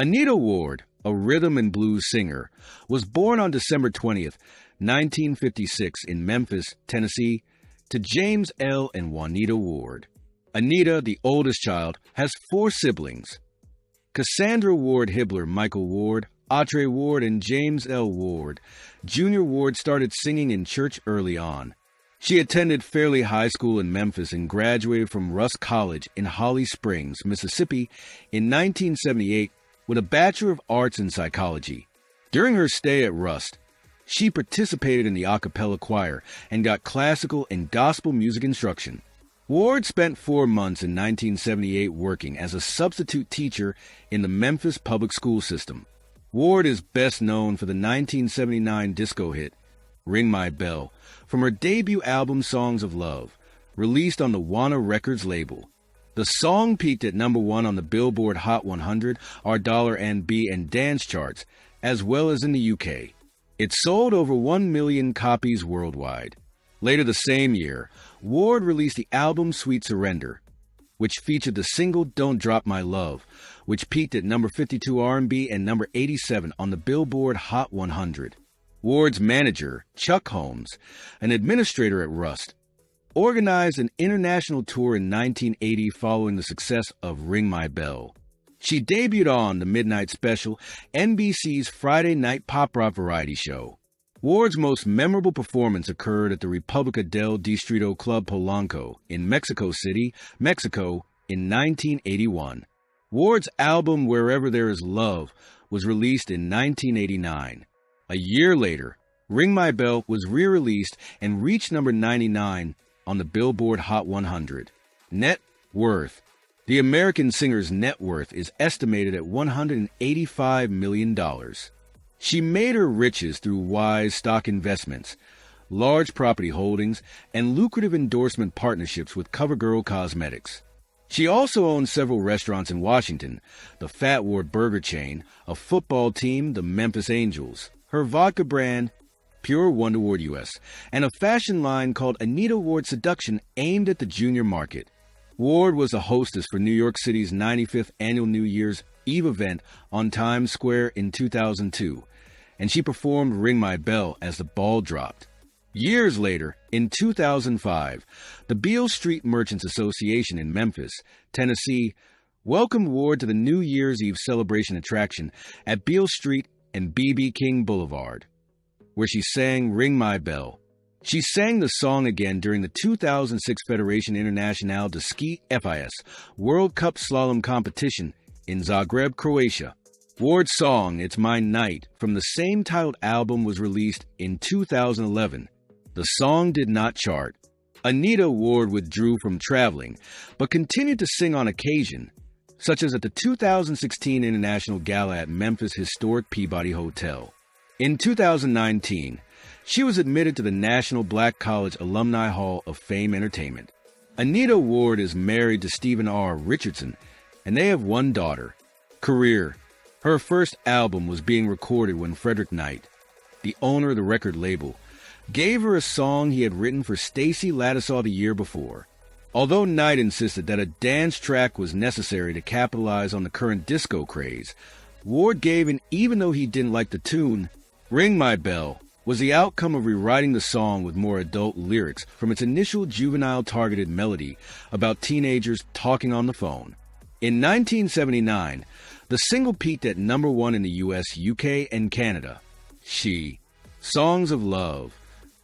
Anita Ward, a rhythm and blues singer, was born on December 20th, 1956 in Memphis, Tennessee, to James L. and Juanita Ward. Anita, the oldest child, has 4 siblings: Cassandra Ward Hibbler, Michael Ward, Atre Ward, and James L. Ward. Junior Ward started singing in church early on. She attended Fairleigh High School in Memphis and graduated from Rust College in Holly Springs, Mississippi in 1978 with a Bachelor of Arts in Psychology. During her stay at Rust, she participated in the a cappella choir and got classical and gospel music instruction. Ward spent 4 months in 1978 working as a substitute teacher in the Memphis public school system. Ward is best known for the 1979 disco hit, Ring My Bell, from her debut album Songs of Love, released on the Wana Records label. The song peaked at #1 on the Billboard Hot 100, R&B, and dance charts, as well as in the UK. It sold over 1 million copies worldwide. Later the same year, Ward released the album Sweet Surrender, which featured the single Don't Drop My Love, which peaked at #52 R&B and #87 on the Billboard Hot 100. Ward's manager, Chuck Holmes, an administrator at Rust, organized an international tour in 1980 following the success of Ring My Bell. She debuted on the Midnight Special, NBC's Friday night pop rock variety show. Ward's most memorable performance occurred at the Republica del Distrito Club Polanco in Mexico City, Mexico, in 1981. Ward's album Wherever There Is Love was released in 1989. A year later, Ring My Bell was re-released and reached number 99 on the Billboard Hot 100. Net worth. The American singer's net worth is estimated at $185 million. She made her riches through wise stock investments, large property holdings, and lucrative endorsement partnerships with CoverGirl Cosmetics. She also owns several restaurants in Washington, the Fat Ward Burger chain, a football team, the Memphis Angels, her vodka brand, Pure Wonder Ward US, and a fashion line called Anita Ward Seduction aimed at the junior market. Ward was a hostess for New York City's 95th annual New Year's Eve event on Times Square in 2002, and she performed Ring My Bell as the ball dropped. Years later, in 2005, the Beale Street Merchants Association in Memphis, Tennessee, welcomed Ward to the New Year's Eve celebration attraction at Beale Street and B.B. King Boulevard, where she sang Ring My Bell. She sang the song again during the 2006 Federation Internationale de Ski FIS World Cup Slalom competition in Zagreb, Croatia. Ward's song, It's My Night, from the same titled album was released in 2011. The song did not chart. Anita Ward withdrew from traveling, but continued to sing on occasion, such as at the 2016 International Gala at Memphis' historic Peabody Hotel. In 2019, she was admitted to the National Black College Alumni Hall of Fame Entertainment. Anita Ward is married to Stephen R. Richardson, and they have 1 daughter. Career. Her first album was being recorded when Frederick Knight, the owner of the record label, gave her a song he had written for Stacey Lattisaw the year before. Although Knight insisted that a dance track was necessary to capitalize on the current disco craze, Ward gave in even though he didn't like the tune. Ring My Bell was the outcome of rewriting the song with more adult lyrics from its initial juvenile-targeted melody about teenagers talking on the phone. In 1979, the single peaked at #1 in the US, UK, and Canada. She, Songs of Love,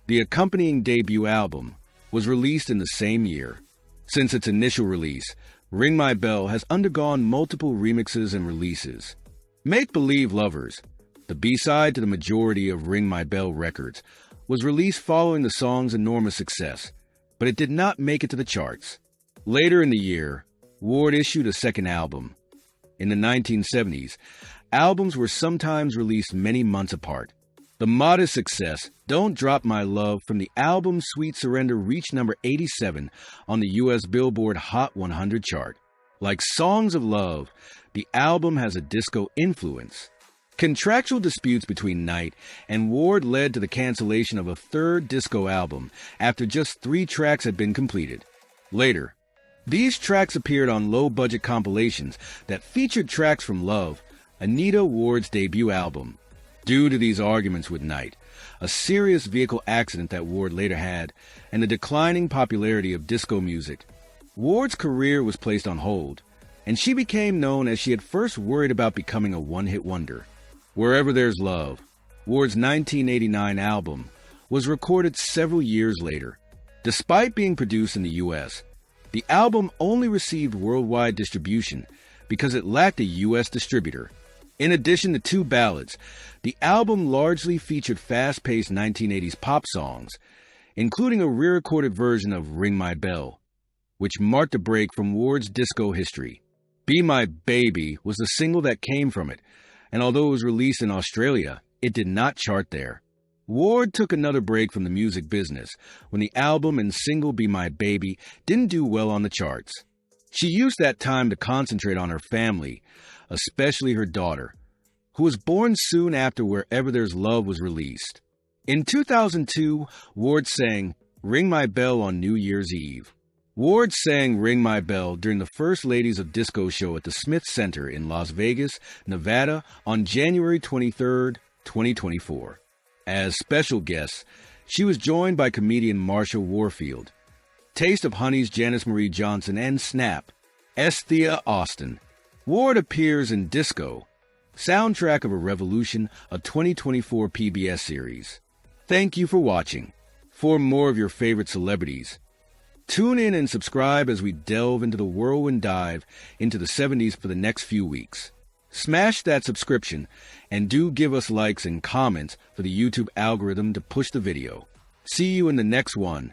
the accompanying debut album, was released in the same year. Since its initial release, Ring My Bell has undergone multiple remixes and releases. Make Believe Lovers, the B-side to the majority of Ring My Bell records, was released following the song's enormous success, but it did not make it to the charts. Later in the year, Ward issued a second album. In the 1970s, albums were sometimes released many months apart. The modest success, Don't Drop My Love, from the album Sweet Surrender reached number 87 on the U.S. Billboard Hot 100 chart. Like Songs of Love, the album has a disco influence. Contractual disputes between Knight and Ward led to the cancellation of a third disco album after just 3 tracks had been completed. Later, these tracks appeared on low-budget compilations that featured tracks from Love, Anita Ward's debut album. Due to these arguments with Knight, a serious vehicle accident that Ward later had, and the declining popularity of disco music, Ward's career was placed on hold, and she became known as she had first worried about becoming a one-hit wonder. Wherever There's Love, Ward's 1989 album, was recorded several years later. Despite being produced in the U.S., the album only received worldwide distribution because it lacked a U.S. distributor. In addition to two ballads, the album largely featured fast-paced 1980s pop songs, including a re-recorded version of Ring My Bell, which marked a break from Ward's disco history. Be My Baby was the single that came from it, and although it was released in Australia, it did not chart there. Ward took another break from the music business when the album and single Be My Baby didn't do well on the charts. She used that time to concentrate on her family, especially her daughter, who was born soon after Wherever There's Love was released. In 2002, Ward sang Ring My Bell on New Year's Eve. Ward sang Ring My Bell during the First Ladies of Disco show at the Smith Center in Las Vegas, Nevada on January 23, 2024. As special guests, she was joined by comedian Marsha Warfield, Taste of Honey's Janice Marie Johnson, and Snap, Esthea Austin. Ward appears in Disco, Soundtrack of a Revolution, a 2024 PBS series. Thank you for watching. For more of your favorite celebrities, tune in and subscribe as we delve into the whirlwind dive into the 70s for the next few weeks. Smash that subscription and do give us likes and comments for the YouTube algorithm to push the video. See you in the next one.